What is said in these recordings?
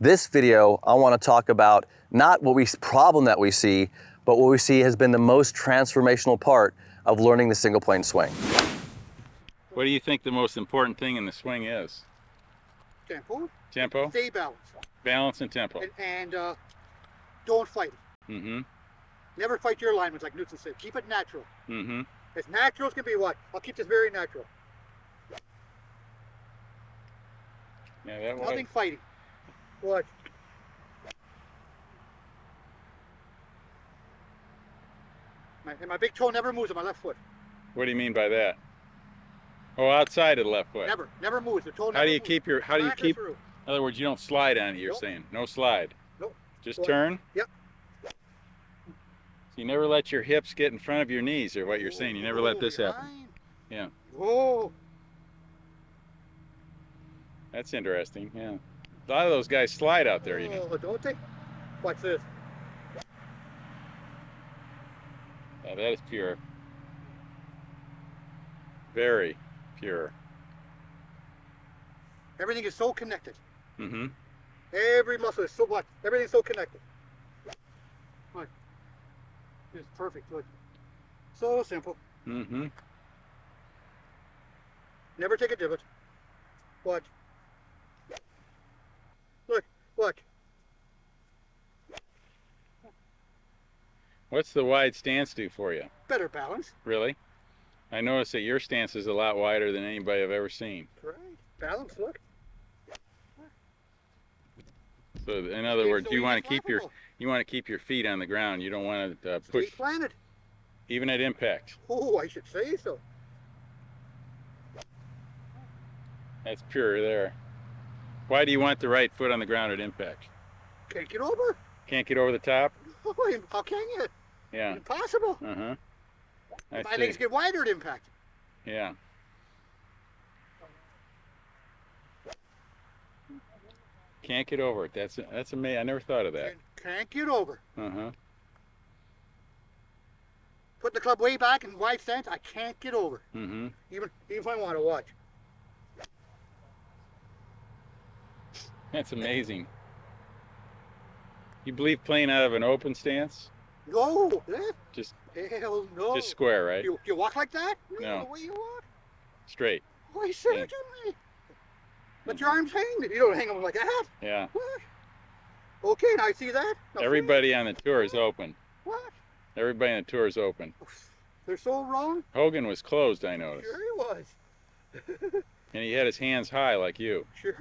This video, I want to talk about not what problem that we see, but what we see has been the most transformational part of learning the single plane swing. What do you think the most important thing in the swing is? Tempo. Tempo? Stay balanced. Balance and tempo. And don't fight it. Mm-hmm. Never fight your alignments, like Newton said. Keep it natural. Mm-hmm. As natural as can be. What? I'll keep this very natural. Yeah, that was... Nothing fighting. What? And my big toe never moves on my left foot. What do you mean by that? Oh, outside of the left foot. Never moves. The toe never How do you moves. keep your? How do you keep? Through. In other words, you don't slide on it. You're Nope. saying no slide. Nope. Just turn. Yep. So you never let your hips get in front of your knees, or what you're saying. You never let this happen. Fine. Yeah. Whoa. That's interesting. Yeah. A lot of those guys slide out there, you know. Oh, don't they? Watch this. Yeah, that is pure. Very pure. Everything is so connected. Mm-hmm. Every muscle is so what? Everything's so connected. Look. It's perfect. Look. So simple. Mm-hmm. Never take a divot. Watch. Look. Watch. What's the wide stance do for you? Better balance. Really? I noticed that your stance is a lot wider than anybody I've ever seen. Right. Balance. Look. So in other words, so you want to keep flappable. keep your feet on the ground. You don't want to push Stay planted. even at impact. Oh, I should say so. That's pure there. Why do you want the right foot on the ground at impact? Can't get over. Can't get over the top? Oh, how can you? Yeah. Impossible. Uh-huh. I My legs see. get wider at impact. Yeah. Can't get over it. That's amazing. I never thought of that. Can't get over. Uh-huh. Put the club way back in wide stance. I can't get over. Mm-hmm. Even if I want to watch. That's amazing. You believe playing out of an open stance? No. Just Hell no. just square, right? You walk like that? No. The way you walk? Straight. Why certainly. Let your arms hang. You don't hang them like that. Yeah. What? Okay, now I see that. Now Everybody on the tour is open. What? Everybody on the tour is open. They're so wrong. Hogan was closed, I noticed. Sure he was. And he had his hands high like you. Sure.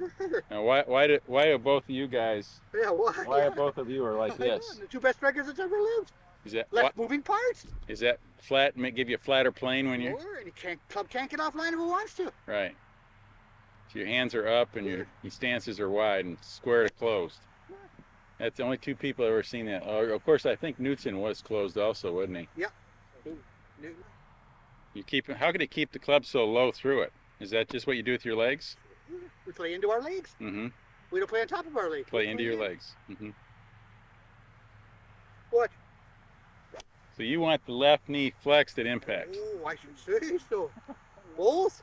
Now why do both of you guys, Yeah, why? why are both of you are like I know, this? the two best strikers that's ever lived. Is that Left moving parts. is that flat, give you a flatter plane when you're Sure, and club can't get offline if it wants to. right? So your hands are up and your stances are wide and square to closed. That's the only two people I've ever seen that. Of course, I think Knutson was closed also, wasn't he? Yeah. You keep. How could he keep the club so low through it? Is that just what you do with your legs? We play into our legs. Mm-hmm. We don't play on top of our legs. Play We into your in. legs. Mm-hmm. What? So you want the left knee flexed at impact, Oh, I should say so. Both.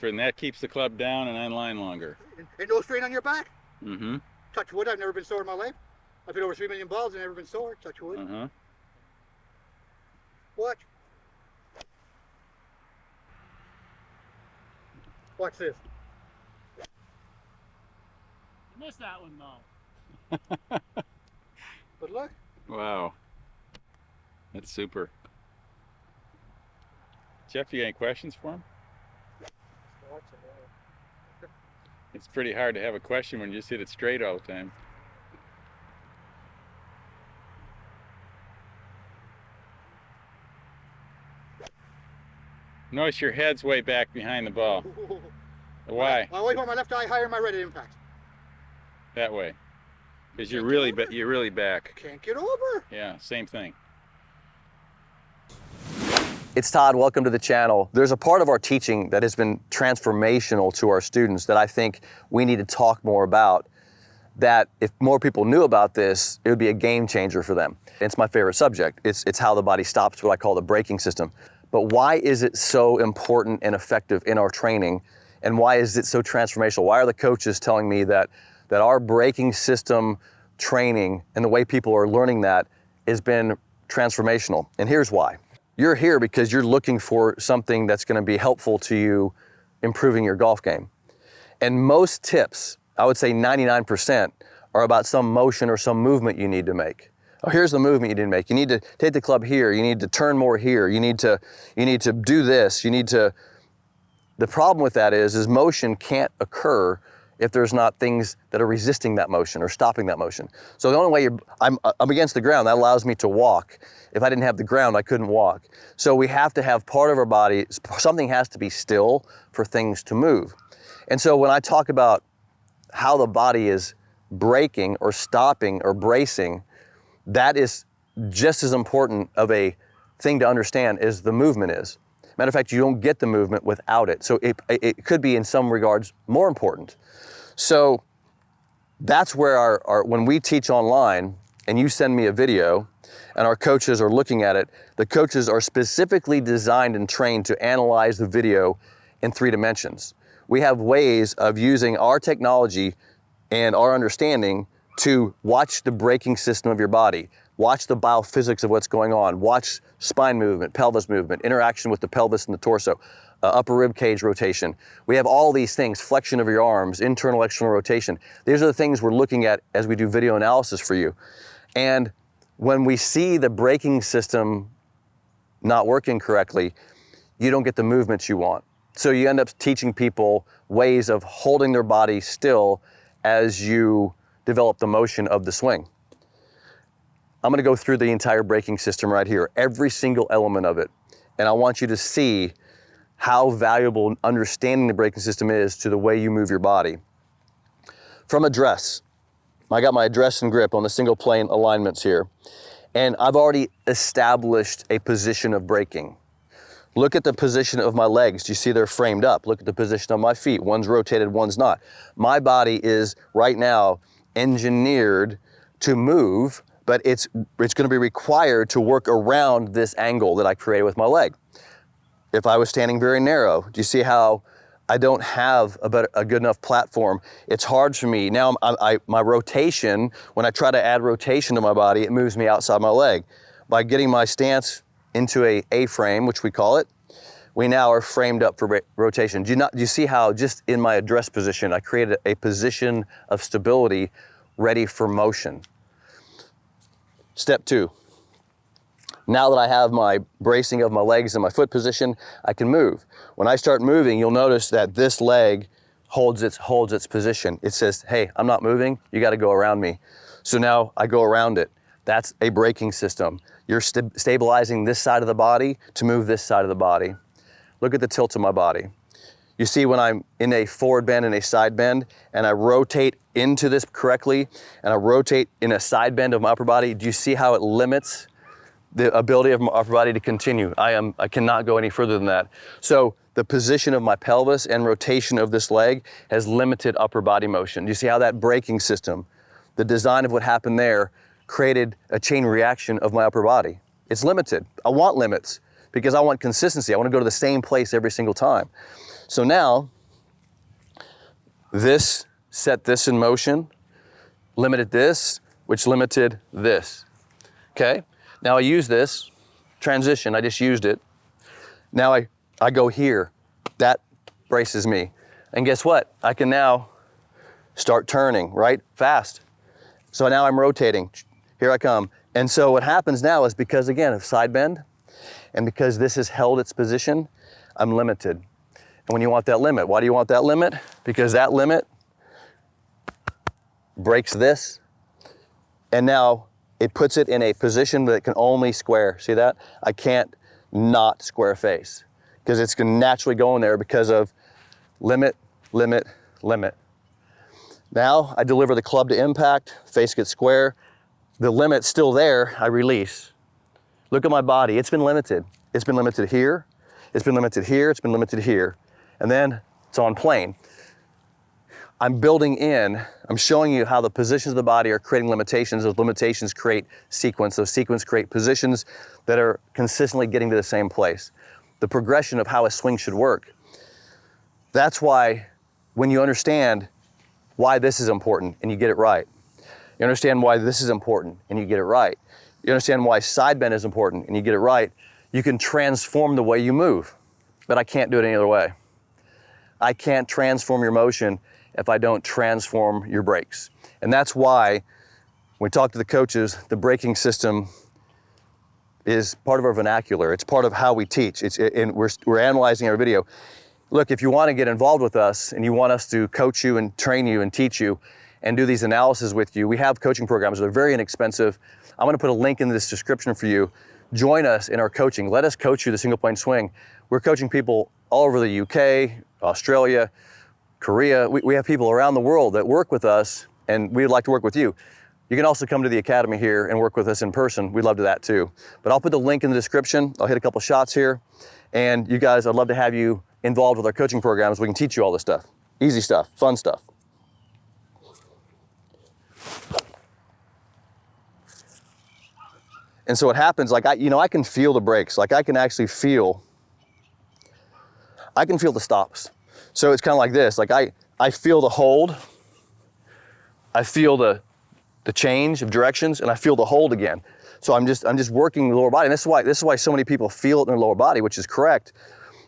and that keeps the club down and on line longer. And no strain on your back. Mm-hmm. Touch wood, I've never been sore in my life. I've been over 3 million balls and never been sore. Touch wood. Uh-huh. Watch. Watch this. You missed that one though. But look. Wow. That's super. Jeff, you got any questions for him? It's pretty hard to have a question when you just hit it straight all the time. Notice your head's way back behind the ball. Why? I always want my left eye higher than my right at impact. That way. Because you're really back. Can't get over. Yeah, same thing. It's Todd, welcome to the channel. There's a part of our teaching that has been transformational to our students that I think we need to talk more about, that if more people knew about this, it would be a game changer for them. It's my favorite subject. It's how the body stops, what I call the braking system. But why is it so important and effective in our training? And why is it so transformational? Why are the coaches telling me that that our braking system training and the way people are learning that has been transformational. And here's why. You're here because you're looking for something that's going to be helpful to you improving your golf game. And most tips, I would say 99%, are about some motion or some movement you need to make. Oh, here's the movement you need to make. You need to take the club here. You need to turn more here. You need to do this. The problem with that is motion can't occur if there's not things that are resisting that motion or stopping that motion. So the only way I'm against the ground, that allows me to walk. If I didn't have the ground, I couldn't walk. So we have to have part of our body, something has to be still for things to move. And so when I talk about how the body is braking or stopping or bracing, that is just as important of a thing to understand as the movement is. Matter of fact, you don't get the movement without it. So it could be in some regards more important. So that's where when we teach online and you send me a video and our coaches are looking at it, the coaches are specifically designed and trained to analyze the video in 3 dimensions. We have ways of using our technology and our understanding to watch the braking system of your body, watch the biophysics of what's going on, watch spine movement, pelvis movement, interaction with the pelvis and the torso, upper rib cage rotation. We have all these things, flexion of your arms, internal, external rotation. These are the things we're looking at as we do video analysis for you. And when we see the braking system not working correctly, you don't get the movements you want. So you end up teaching people ways of holding their body still as you develop the motion of the swing. I'm gonna go through the entire braking system right here, every single element of it. And I want you to see how valuable understanding the braking system is to the way you move your body. From address, I got my address and grip on the single plane alignments here. And I've already established a position of braking. Look at the position of my legs. Do you see they're framed up? Look at the position of my feet. One's rotated, one's not. My body is right now engineered to move, but it's gonna be required to work around this angle that I created with my leg. If I was standing very narrow, do you see how I don't have a good enough platform? It's hard for me. Now my rotation, when I try to add rotation to my body, it moves me outside my leg. By getting my stance into a A-frame, which we call it, we now are framed up for rotation. Do you see how just in my address position, I created a position of stability ready for motion? Step 2. Now that I have my bracing of my legs and my foot position, I can move. When I start moving, you'll notice that this leg holds its position. It says, hey, I'm not moving, you gotta go around me. So now I go around it. That's a braking system. You're stabilizing this side of the body to move this side of the body. Look at the tilt of my body. You see when I'm in a forward bend and a side bend, and I rotate into this correctly, and I rotate in a side bend of my upper body, do you see how it limits the ability of my upper body to continue? I cannot go any further than that. So the position of my pelvis and rotation of this leg has limited upper body motion. Do you see how that braking system, the design of what happened there, created a chain reaction of my upper body? It's limited. I want limits because I want consistency. I want to go to the same place every single time. So now, this set this in motion, limited this, which limited this. Okay? Now I use this transition, I just used it. Now I go here, that braces me. And guess what? I can now start turning, right? Fast. So now I'm rotating, here I come. And so what happens now is because again of side bend, and because this has held its position, I'm limited. And when you want that limit, why do you want that limit? Because that limit breaks this, and now it puts it in a position that can only square. See that? I can't not square face because it's gonna naturally go in there because of limit, limit, limit. Now I deliver the club to impact, face gets square. The limit's still there, I release. Look at my body, it's been limited. It's been limited here, it's been limited here, it's been limited here. And then it's on plane. I'm building in, I'm showing you how the positions of the body are creating limitations. Those limitations create sequence. Those sequence create positions that are consistently getting to the same place. The progression of how a swing should work. That's why when you understand why this is important and you get it right. You understand why this is important and you get it right. You understand why side bend is important and you get it right. You can transform the way you move, but I can't do it any other way. I can't transform your motion if I don't transform your brakes. And that's why when we talk to the coaches, the braking system is part of our vernacular. It's part of how we teach. And we're analyzing our video. Look, if you want to get involved with us and you want us to coach you and train you and teach you and do these analyses with you, we have coaching programs. They're very inexpensive. I'm going to put a link in this description for you. Join us in our coaching. Let us coach you the single point swing. We're coaching people all over the UK, Australia, Korea. We have people around the world that work with us, and we'd like to work with you. You can also come to the academy here and work with us in person. We'd love to that too. But I'll put the link in the description. I'll hit a couple shots here. And you guys, I'd love to have you involved with our coaching programs. We can teach you all this stuff. Easy stuff, fun stuff. And so what happens, like I can feel the brakes. Like I can actually feel the stops. So it's kind of like this. Like I feel the hold. I feel the change of directions, and I feel the hold again. So I'm just working the lower body. And this is why so many people feel it in their lower body, which is correct.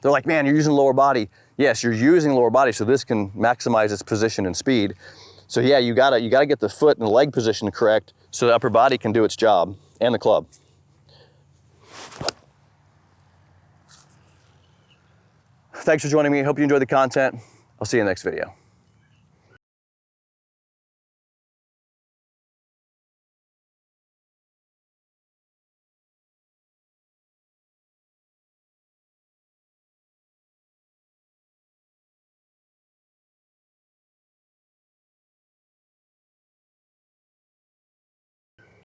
They're like, man, you're using the lower body. Yes, you're using the lower body, so this can maximize its position and speed. So yeah, you gotta get the foot and the leg position correct so the upper body can do its job, and the club. Thanks for joining me. Hope you enjoyed the content. I'll see you in the next video.